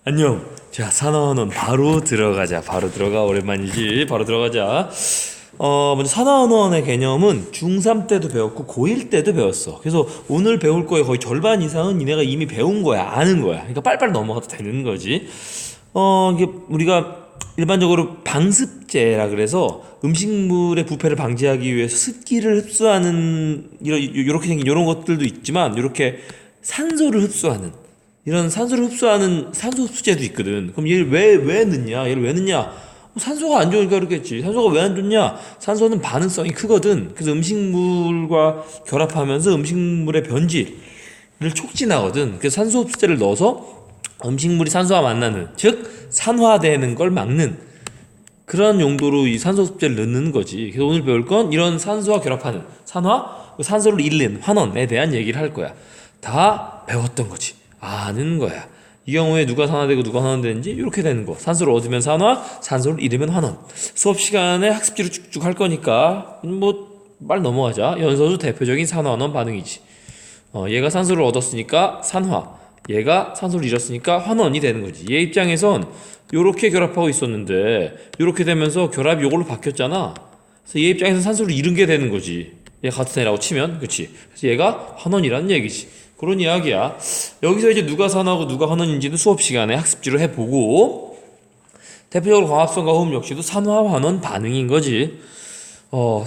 안녕. 자, 산화원원 바로 들어가자. 바로 들어가. 오랜만이지. 바로 들어가자. 먼저 산화원원의 개념은 중3 때도 배웠고 고1 때도 배웠어. 그래서 오늘 배울 거에 거의 절반 이상은 니네가 이미 배운 거야. 아는 거야. 그러니까 빨리빨리 넘어가도 되는 거지. 이게 우리가 일반적으로 방습제라 그래서 음식물의 부패를 방지하기 위해서 습기를 흡수하는 이렇게 생긴 이런 것들도 있지만, 이렇게 산소를 흡수하는, 이런 산소를 흡수하는 산소 흡수제도 있거든. 그럼 얘를 왜 넣냐? 얘를 왜 넣냐? 산소가 안 좋으니까 그렇겠지. 산소가 왜 안 좋냐? 산소는 반응성이 크거든. 그래서 음식물과 결합하면서 음식물의 변질을 촉진하거든. 그래서 산소 흡수제를 넣어서 음식물이 산소와 만나는, 즉 산화되는 걸 막는 그런 용도로 이 산소 흡수제를 넣는 거지. 그래서 오늘 배울 건 이런 산소와 결합하는 산화, 산소를 잃는 환원에 대한 얘기를 할 거야. 다 배웠던 거지. 아는 거야. 이 경우에 누가 산화되고 누가 환원되는지 이렇게 되는 거. 산소를 얻으면 산화, 산소를 잃으면 환원. 수업 시간에 학습지로 쭉쭉 할 거니까 말 넘어가자. 연소수 대표적인 산화환원 반응이지. 얘가 산소를 얻었으니까 산화, 얘가 산소를 잃었으니까 환원이 되는 거지. 얘 입장에선 요렇게 결합하고 있었는데 요렇게 되면서 결합이 요걸로 바뀌었잖아. 그래서 얘 입장에선 산소를 잃은 게 되는 거지. 얘 같은 애라고 치면, 그치? 그래서 얘가 환원이라는 얘기지. 그런 이야기야. 여기서 이제 누가 산화하고 누가 환원인지는 수업 시간에 학습지로 해보고, 대표적으로 광합성과 호흡 역시도 산화 환원 반응인 거지.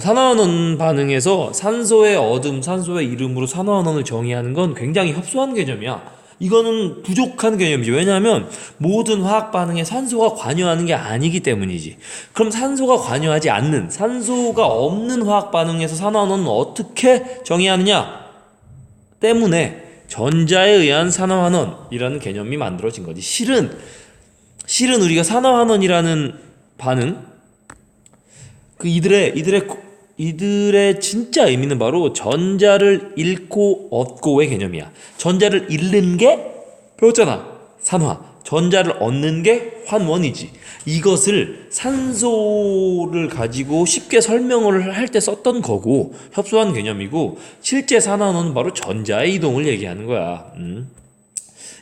산화 환원 반응에서 산소의 얻음, 산소의 이름으로 산화 환원을 정의하는 건 굉장히 협소한 개념이야. 이거는 부족한 개념이지. 왜냐하면 모든 화학 반응에 산소가 관여하는 게 아니기 때문이지. 그럼 산소가 관여하지 않는, 산소가 없는 화학 반응에서 산화 환원은 어떻게 정의하느냐? 때문에 전자에 의한 산화환원이라는 개념이 만들어진 거지. 실은 우리가 산화환원이라는 반응, 이들의 진짜 의미는 바로 전자를 잃고 얻고의 개념이야. 전자를 잃는 게 배웠잖아, 산화. 전자를 얻는 게 환원이지. 이것을 산소를 가지고 쉽게 설명을 할 때 썼던 거고, 협소한 개념이고, 실제 산화는 바로 전자의 이동을 얘기하는 거야.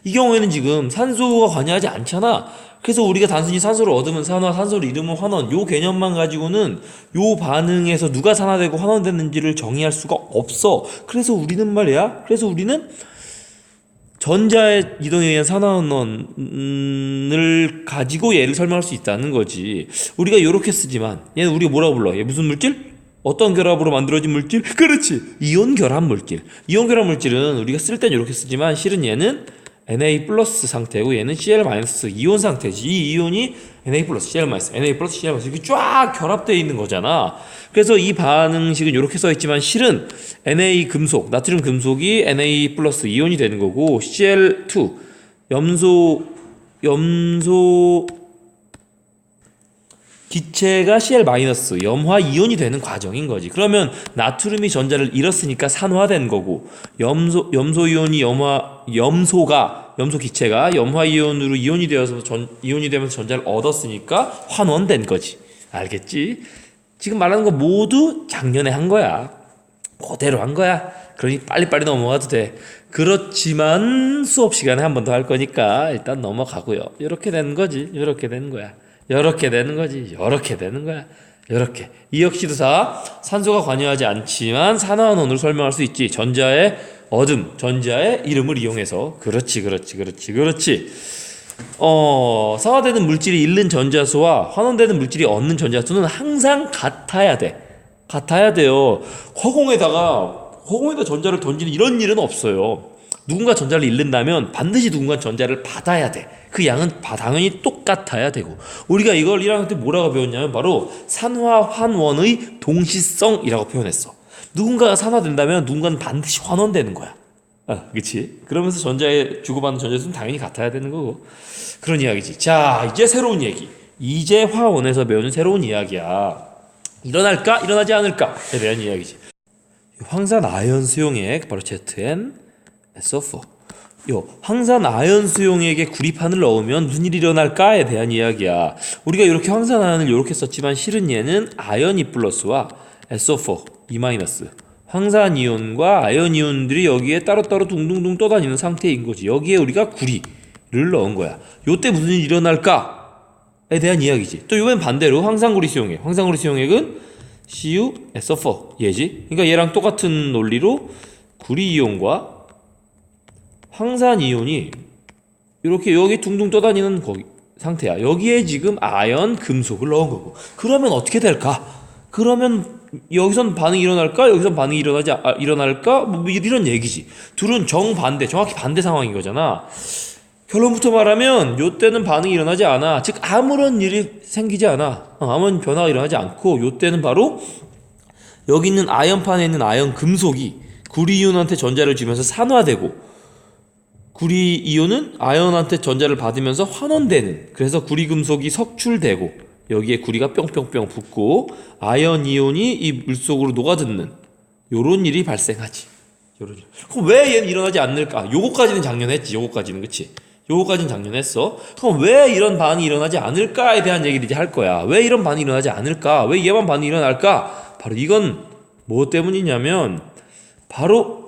이 경우에는 지금 산소가 관여하지 않잖아. 그래서 우리가 단순히 산소를 얻으면 산화, 산소를 잃으면 환원, 요 개념만 가지고는 요 반응에서 누가 산화되고 환원됐는지를 정의할 수가 없어. 그래서 우리는 전자의 이동에 의한 산화환원을 가지고 얘를 설명할 수 있다는 거지. 우리가 이렇게 쓰지만 얘는 우리가 뭐라고 불러? 얘 무슨 물질? 어떤 결합으로 만들어진 물질? 그렇지, 이온 결합 물질. 이온 결합 물질은 우리가 쓸 땐 이렇게 쓰지만 실은 얘는 Na 플러스 상태고 얘는 Cl 마이너스 이온 상태지. 이 이온이 Na 플러스 Cl 마이너스, Na 플러스 Cl 마이너스 이렇게 쫙 결합되어 있는 거잖아. 그래서 이 반응식은 이렇게 써 있지만 실은 Na 금속, 나트륨 금속이 Na 플러스 이온이 되는 거고, Cl2 염소 기체가 Cl 마이너스 염화 이온이 되는 과정인 거지. 그러면 나트륨이 전자를 잃었으니까 산화된 거고, 염소 이온이 염소 기체가 염화 이온으로 이온이 되면서 전자를 얻었으니까 환원된 거지. 알겠지? 지금 말하는 거 모두 작년에 한 거야. 그대로 한 거야. 그러니 빨리빨리 넘어가도 돼. 그렇지만 수업 시간에 한 번 더 할 거니까 일단 넘어가고요. 이렇게 되는 거지. 이렇게 되는 거야. 이렇게 되는 거지. 이렇게 되는 거야. 이렇게. 이 역시도 다 산소가 관여하지 않지만 산화환원으로 설명할 수 있지. 전자의 얻음, 전자의 이름을 이용해서. 그렇지. 산화되는 물질이 잃는 전자수와 환원되는 물질이 얻는 전자수는 항상 같아야 돼요. 허공에다 전자를 던지는 이런 일은 없어요. 누군가 전자를 잃는다면 반드시 누군가 전자를 받아야 돼. 그 양은 당연히 똑같아야 되고, 우리가 이걸 1학년 때 뭐라고 배웠냐면 바로 산화환원의 동시성이라고 표현했어. 누군가가 산화된다면 누군가는 반드시 환원되는 거야. 그치? 그러면서 주고받는 전자수는 당연히 같아야 되는 거고, 그런 이야기지. 자, 이제 새로운 얘기. 이제 화원에서 배우는 새로운 이야기야. 일어날까? 일어나지 않을까?에 대한 이야기지. 황산 아연 수용액, 바로 ZnSO4. 황산 아연 수용액에 구리판을 넣으면 무슨 일이 일어날까에 대한 이야기야. 우리가 이렇게 황산 아연을 이렇게 썼지만 실은 얘는 아연 E 플러스와 SO4 E 마이너스, 황산 이온과 아연 이온들이 여기에 따로따로 둥둥둥 떠다니는 상태인 거지. 여기에 우리가 구리, 넣은 거야. 요때 무슨 일이 일어날까에 대한 이야기지. 또 요번 반대로 황산구리 수용액. 황산구리 수용액은 CuSO4 얘지. 그러니까 얘랑 똑같은 논리로 구리 이온과 황산 이온이 이렇게 여기 둥둥 떠다니는 거기 상태야. 여기에 지금 아연 금속을 넣은 거고. 그러면 어떻게 될까? 그러면 여기선 반응이 일어날까? 여기선 반응이 일어날까? 뭐 이런 얘기지. 둘은 정확히 반대 상황인 거잖아. 결론부터 말하면 요때는 반응이 일어나지 않아. 즉 아무런 일이 생기지 않아. 아무런 변화가 일어나지 않고 요때는 바로 여기 있는 아연판에 있는 아연 금속이 구리이온한테 전자를 주면서 산화되고 구리이온은 아연한테 전자를 받으면서 환원되는, 그래서 구리금속이 석출되고 여기에 구리가 뿅뿅뿅 붙고 아연 이온이 이 물속으로 녹아듣는 요런 일이 발생하지. 요런 일. 그럼 왜 얘는 일어나지 않을까? 요거까지는 작년했지. 요거까지는 그치? 요거까지는 작년했어. 그럼 왜 이런 반응이 일어나지 않을까에 대한 얘기를 이제 할 거야. 왜 이런 반응이 일어나지 않을까? 왜 얘만 반응이 일어날까? 바로 이건 뭐 때문이냐면 바로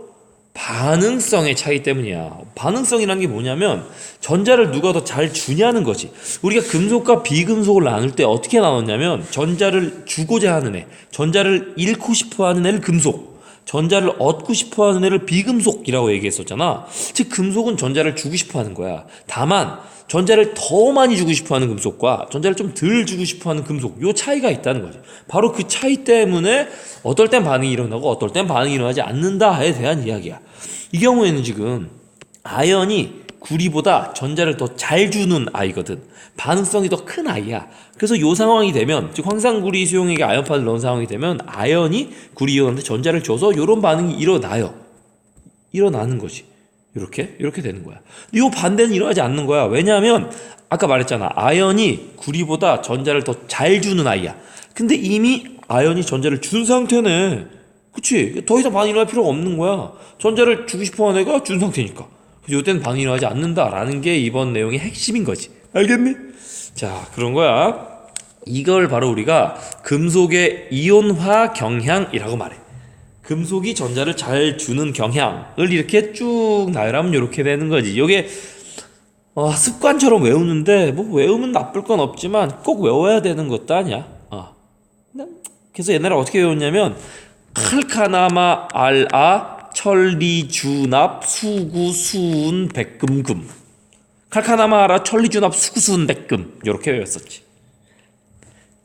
반응성의 차이 때문이야. 반응성이라는 게 뭐냐면 전자를 누가 더 잘 주냐는 거지. 우리가 금속과 비금속을 나눌 때 어떻게 나눴냐면 전자를 주고자 하는 애, 전자를 잃고 싶어 하는 애를 금속, 전자를 얻고 싶어 하는 애를 비금속이라고 얘기했었잖아. 즉 금속은 전자를 주고 싶어 하는 거야. 다만 전자를 더 많이 주고 싶어 하는 금속과 전자를 좀 덜 주고 싶어 하는 금속, 요 차이가 있다는 거지. 바로 그 차이 때문에 어떨 땐 반응이 일어나고 어떨 땐 반응이 일어나지 않는다에 대한 이야기야. 이 경우에는 지금 아연이 구리보다 전자를 더 잘 주는 아이거든. 반응성이 더 큰 아이야. 그래서 요 상황이 되면, 즉 황산구리 수용액에 아연판을 넣은 상황이 되면 아연이 구리이온한테 전자를 줘서 요런 반응이 일어나는 거지. 이렇게 되는 거야. 이 반대는 일어나지 않는 거야. 왜냐하면 아까 말했잖아. 아연이 구리보다 전자를 더 잘 주는 아이야. 근데 이미 아연이 전자를 준 상태네. 그치? 더 이상 반응이 일어날 필요가 없는 거야. 전자를 주고 싶어하는 애가 준 상태니까. 그래서 이때는 반응이 일어나지 않는다라는 게 이번 내용의 핵심인 거지. 알겠니? 자, 그런 거야. 이걸 바로 우리가 금속의 이온화 경향이라고 말해. 금속이 전자를 잘 주는 경향을 이렇게 쭉 나열하면 이렇게 되는 거지. 이게 습관처럼 외우는데 뭐 외우면 나쁠 건 없지만 꼭 외워야 되는 것도 아니야. 그래서 옛날에 어떻게 외웠냐면 칼카나마 알아 천리주납 수구 수은 백금금, 칼카나마 알아 천리주납 수구 수은 백금, 이렇게 외웠었지.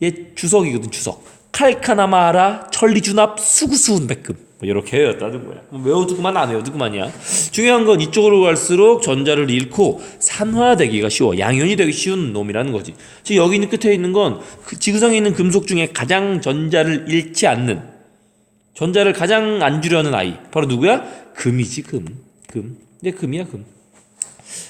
얘 주석이거든. 주석. 칼카나마라 천리주납 수구수은 백금, 뭐 이렇게 외웠다는 거야. 외워두고만 안 외워두고만이야. 중요한 건 이쪽으로 갈수록 전자를 잃고 산화되기가 쉬워, 양이온이 되기 쉬운 놈이라는 거지. 즉 여기 있는 끝에 있는 건 그 지구상에 있는 금속 중에 가장 전자를 잃지 않는, 전자를 가장 안 주려는 아이, 바로 누구야? 금이지. 금. 얘 금이야. 금.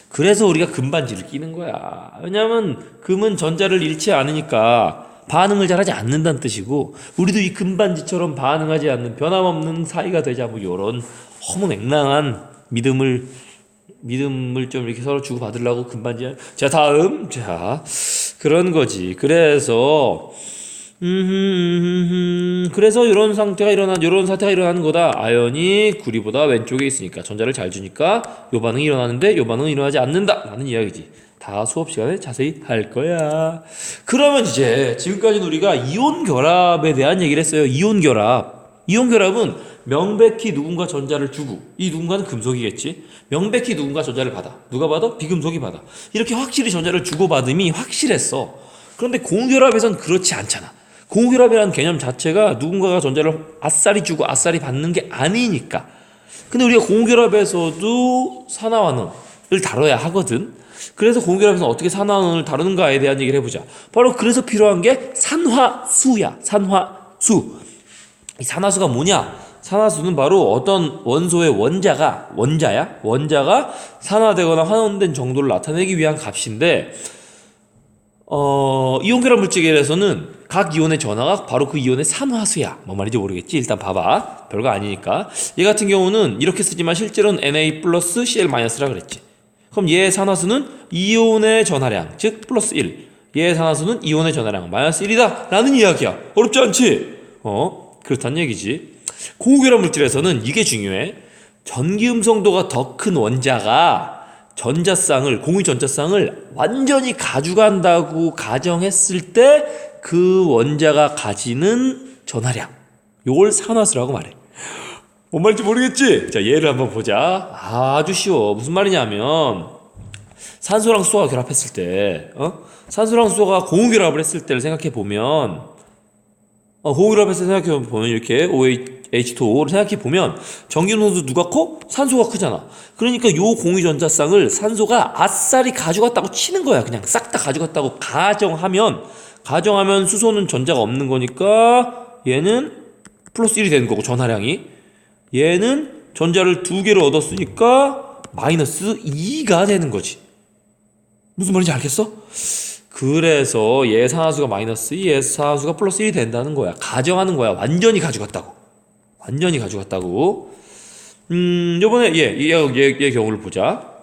그래서 우리가 금반지를 끼는 거야. 왜냐하면 금은 전자를 잃지 않으니까 반응을 잘하지 않는다는 뜻이고, 우리도 이 금반지처럼 반응하지 않는 변함없는 사이가 되자, 뭐 요런 허무맹랑한 믿음을 좀 이렇게 서로 주고 받으려고 금반지. 자, 다음. 자, 그런 거지. 그래서 이런 사태가 일어나는 거다. 아연이 구리보다 왼쪽에 있으니까 전자를 잘 주니까 요 반응이 일어나는데 요 반응은 일어나지 않는다 라는 이야기지. 다 수업 시간에 자세히 할 거야. 그러면 이제 지금까지는 우리가 이온 결합에 대한 얘기를 했어요. 이온 결합은 명백히 누군가 전자를 주고, 이 누군가는 금속이겠지. 명백히 누군가 전자를 받아. 누가 받아? 비금속이 받아. 이렇게 확실히 전자를 주고받음이 확실했어. 그런데 공결합에선 그렇지 않잖아. 공결합이라는 개념 자체가 누군가가 전자를 아싸리 주고 아싸리 받는 게 아니니까. 근데 우리가 공결합에서도 산화환원을 다뤄야 하거든. 그래서 공결합에서 어떻게 산화환원을 다루는가에 대한 얘기를 해보자. 바로 그래서 필요한 게 산화수야. 산화수. 이 산화수가 뭐냐? 산화수는 바로 어떤 원소의 원자가 산화되거나 환원된 정도를 나타내기 위한 값인데, 이온 결합 물질에서는 각 이온의 전하가 바로 그 이온의 산화수야. 뭔 말인지 모르겠지? 일단 봐봐. 별거 아니니까. 얘 같은 경우는 이렇게 쓰지만 실제로는 Na 플러스 Cl 마이너스라 그랬지. 그럼 얘의 산화수는 이온의 전하량, 즉 플러스 1. 얘의 산화수는 이온의 전하량 마이너스 1이다 라는 이야기야. 어렵지 않지? 그렇다는 얘기지. 고결합 물질에서는 이게 중요해. 전기음성도가 더 큰 원자가 공유 전자쌍을 완전히 가져간다고 가정했을 때 그 원자가 가지는 전하량, 요걸 산화수라고 말해. 뭔 말인지 모르겠지? 자, 예를 한번 보자. 아주 쉬워. 무슨 말이냐면 산소랑 수소가 결합했을 때, 산소랑 수소가 공유 결합을 했을 때를 생각해 보면, 공유 결합했을 때 생각해 보면 이렇게 OH2O를 생각해 보면 전기음성도 누가 커? 산소가 크잖아. 그러니까 요 공유 전자쌍을 산소가 아싸리 가져갔다고 치는 거야. 그냥 싹 다 가져갔다고 가정하면 수소는 전자가 없는 거니까 얘는 플러스 1이 되는 거고, 전하량이. 얘는 전자를 2개를 얻었으니까 마이너스 2가 되는 거지. 무슨 말인지 알겠어? 그래서 얘 산화수가 마이너스 2, 얘 산화수가 플러스 1이 된다는 거야. 가정하는 거야. 완전히 가져갔다고. 요번에 얘 경우를 보자.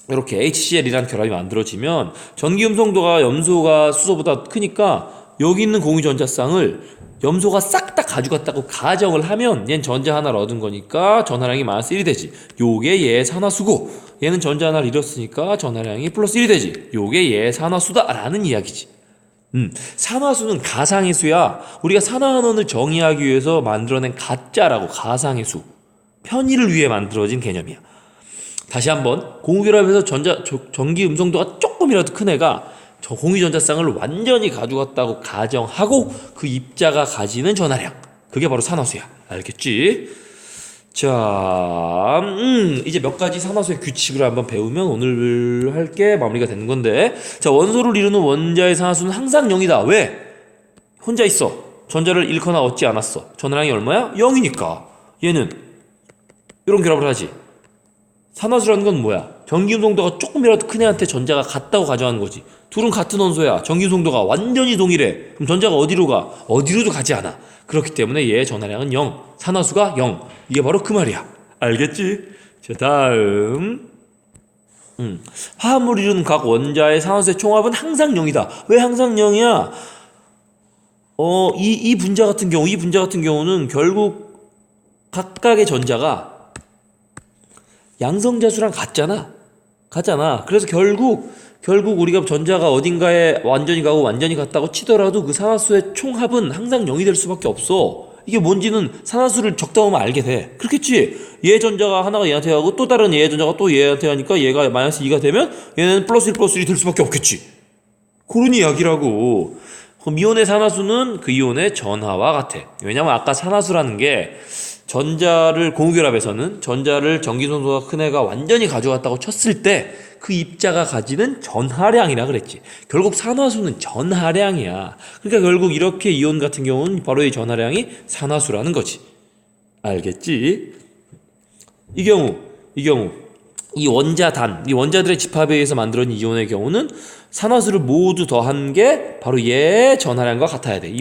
이렇게 HCl이라는 결합이 만들어지면 전기음성도가 염소가 수소보다 크니까 여기 있는 공유 전자쌍을 염소가 싹 다 가져갔다고 가정을 하면 얘는 전자 하나를 얻은 거니까 전하량이 마이너스 1이 되지. 요게 얘 산화수고, 얘는 전자 하나를 잃었으니까 전하량이 플러스 1이 되지. 요게 얘 산화수다라는 이야기지. 산화수는 가상의 수야. 우리가 산화한원을 정의하기 위해서 만들어낸 가짜라고. 가상의 수, 편의를 위해 만들어진 개념이야. 다시 한번, 공유결합에서 전기 음성도가 조금이라도 큰 애가 저 공유 전자쌍을 완전히 가져갔다고 가정하고 그 입자가 가지는 전하량, 그게 바로 산화수야. 알겠지? 자, 이제 몇 가지 산화수의 규칙을 한번 배우면 오늘 할 게 마무리가 되는 건데, 자, 원소를 이루는 원자의 산화수는 항상 0이다. 왜? 혼자 있어. 전자를 잃거나 얻지 않았어. 전하량이 얼마야? 0이니까. 얘는 이런 결합을 하지. 산화수라는 건 뭐야? 전기음성도가 조금이라도 큰 애한테 전자가 같다고 가정하는 거지. 둘은 같은 원소야. 전기음성도가 완전히 동일해. 그럼 전자가 어디로 가? 어디로도 가지 않아. 그렇기 때문에 얘의 전하량은 0, 산화수가 0. 이게 바로 그 말이야. 알겠지? 자, 다음. 화합물을 이루는 각 원자의 산화수의 총합은 항상 0이다. 왜 항상 0이야? 이 분자 같은 경우는 결국 각각의 전자가 양성자수랑 같잖아. 그래서 결국 우리가 전자가 어딘가에 완전히 가고 완전히 같다고 치더라도 그 산화수의 총합은 항상 0이 될 수밖에 없어. 이게 뭔지는 산화수를 적다 보면 알게 돼. 그렇겠지? 얘 전자가 하나가 얘한테 하고 또 다른 얘 전자가 또 얘한테 하니까 얘가 마이너스 2가 되면 얘는 플러스 1 플러스 1이 될 수밖에 없겠지. 그런 이야기라고. 그럼 이온의 산화수는 그 이온의 전하와 같아. 왜냐면 아까 산화수라는 게 전자를 공유결합에서는 전자를 전기성도가 큰 애가 완전히 가져갔다고 쳤을 때 그 입자가 가지는 전하량이라 그랬지. 결국 산화수는 전하량이야. 그러니까 결국 이렇게 이온 같은 경우는 바로 이 전하량이 산화수라는 거지. 알겠지? 이 경우 이 원자들의 집합에 의해서 만들어진 이온의 경우는 산화수를 모두 더한 게 바로 얘 전하량과 같아야 돼.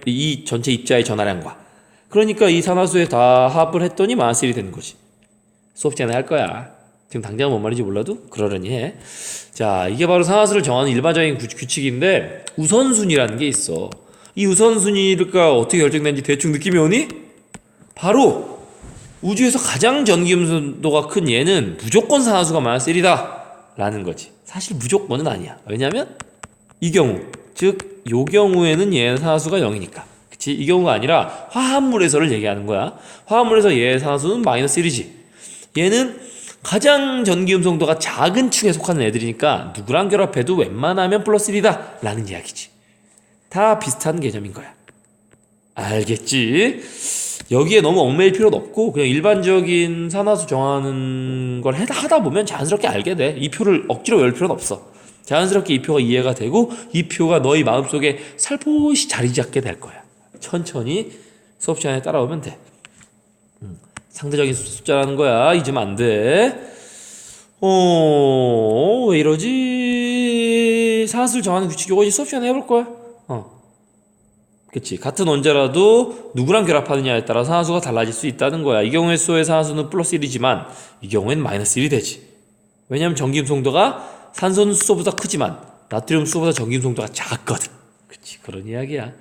이 전체 입자의 전하량과. 그러니까 이 산화수에 다 합을 했더니 마이너스 1이 되는 거지. 수업 시간에 할 거야. 지금 당장 뭔 말인지 몰라도 그러려니 해. 자, 이게 바로 산화수를 정하는 일반적인 규칙인데, 우선순위라는 게 있어. 이 우선순위가 어떻게 결정되는지 대충 느낌이 오니? 바로 우주에서 가장 전기음성도가 큰 얘는 무조건 산화수가 마이너스 1이다 라는 거지. 사실 무조건은 아니야. 왜냐면 이 경우, 즉 요 경우에는 얘는 산화수가 0이니까. 그치? 이 경우가 아니라 화합물에서를 얘기하는 거야. 화합물에서 얘의 산화수는 마이너스 1이지. 얘는 가장 전기음성도가 작은 축에 속하는 애들이니까 누구랑 결합해도 웬만하면 플러스 1이다 라는 이야기지. 다 비슷한 개념인 거야. 알겠지? 여기에 너무 얽매일 필요도 없고 그냥 일반적인 산화수 정하는 걸 하다 보면 자연스럽게 알게 돼. 이 표를 억지로 외울 필요는 없어. 자연스럽게 이 표가 이해가 되고 이 표가 너희 마음속에 살포시 자리 잡게 될 거야. 천천히 수업 시간에 따라오면 돼. 상대적인 숫자라는 거야. 잊으면 안 돼. 왜 이러지? 산화수를 정하는 규칙 이거 이제 수업 시간에 해볼 거야. 그치. 같은 원자라도 누구랑 결합하느냐에 따라 산화수가 달라질 수 있다는 거야. 이 경우에 수소의 산화수는 플러스 1이지만 이 경우엔 마이너스 1이 되지. 왜냐면 전기음성도가 산소는 수소보다 크지만 나트륨 수소보다 전기음성도가 작거든. 그치. 그런 이야기야.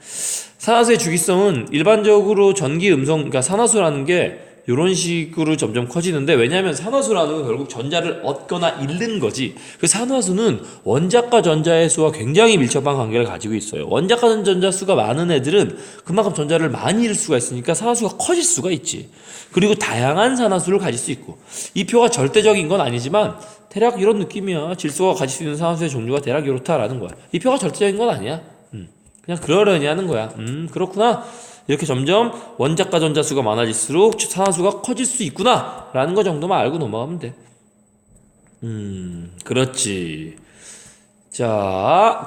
산화수의 주기성은 일반적으로 그러니까 산화수라는 게 이런 식으로 점점 커지는데, 왜냐하면 산화수라는 건 결국 전자를 얻거나 잃는 거지. 그 산화수는 원자과 전자의 수와 굉장히 밀접한 관계를 가지고 있어요. 원자과 전자 수가 많은 애들은 그만큼 전자를 많이 잃을 수가 있으니까 산화수가 커질 수가 있지. 그리고 다양한 산화수를 가질 수 있고, 이 표가 절대적인 건 아니지만 대략 이런 느낌이야. 질소가 가질 수 있는 산화수의 종류가 대략 이렇다라는 거야. 이 표가 절대적인 건 아니야. 그냥 그러려니 하는 거야. 그렇구나. 이렇게 점점 원자과 전자수가 많아질수록 산화수가 커질 수 있구나 라는 거 정도만 알고 넘어가면 돼. 그렇지. 자,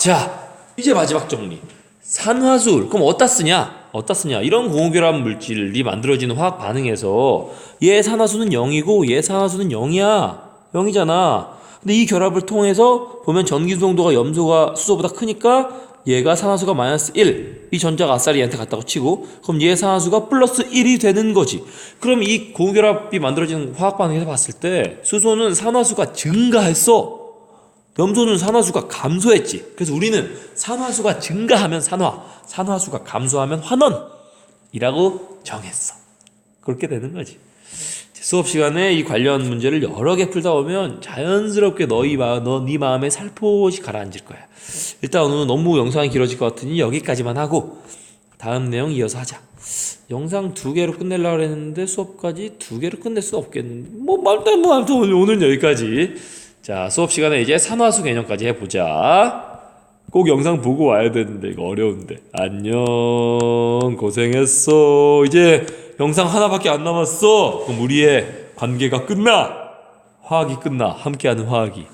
이제 마지막 정리. 산화수, 그럼 어디다 쓰냐? 이런 공유결합 물질이 만들어지는 화학 반응에서 얘 산화수는 0이고 얘 산화수는 0이야. 0이잖아. 근데 이 결합을 통해서 보면 전기 수동도가 염소가 수소보다 크니까 얘가 산화수가 마이너스 1, 이 전자가 아싸리 얘한테 갔다고 치고, 그럼 얘 산화수가 플러스 1이 되는 거지. 그럼 이 고결합이 만들어지는 화학 반응에서 봤을 때 수소는 산화수가 증가했어, 염소는 산화수가 감소했지. 그래서 우리는 산화수가 증가하면 산화수가 감소하면 환원이라고 정했어. 그렇게 되는 거지. 수업 시간에 이 관련 문제를 여러 개 풀다 보면 자연스럽게 네 마음에 살포시 가라앉을 거야. 일단 오늘은 너무 영상이 길어질 것 같으니 여기까지만 하고 다음 내용 이어서 하자. 영상 2개로 끝내려고 했는데 수업까지 2개로 끝낼 수 없겠는데 아무튼 오늘은 여기까지. 자, 수업 시간에 이제 산화수 개념까지 해보자. 꼭 영상 보고 와야 되는데 이거 어려운데. 안녕, 고생했어. 이제 영상 하나밖에 안 남았어. 그럼 우리의 관계가 끝나. 화학이 끝나. 함께하는 화학이.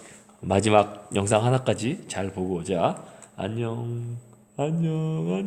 마지막 영상 하나까지 잘 보고 오자. 안녕. 안녕.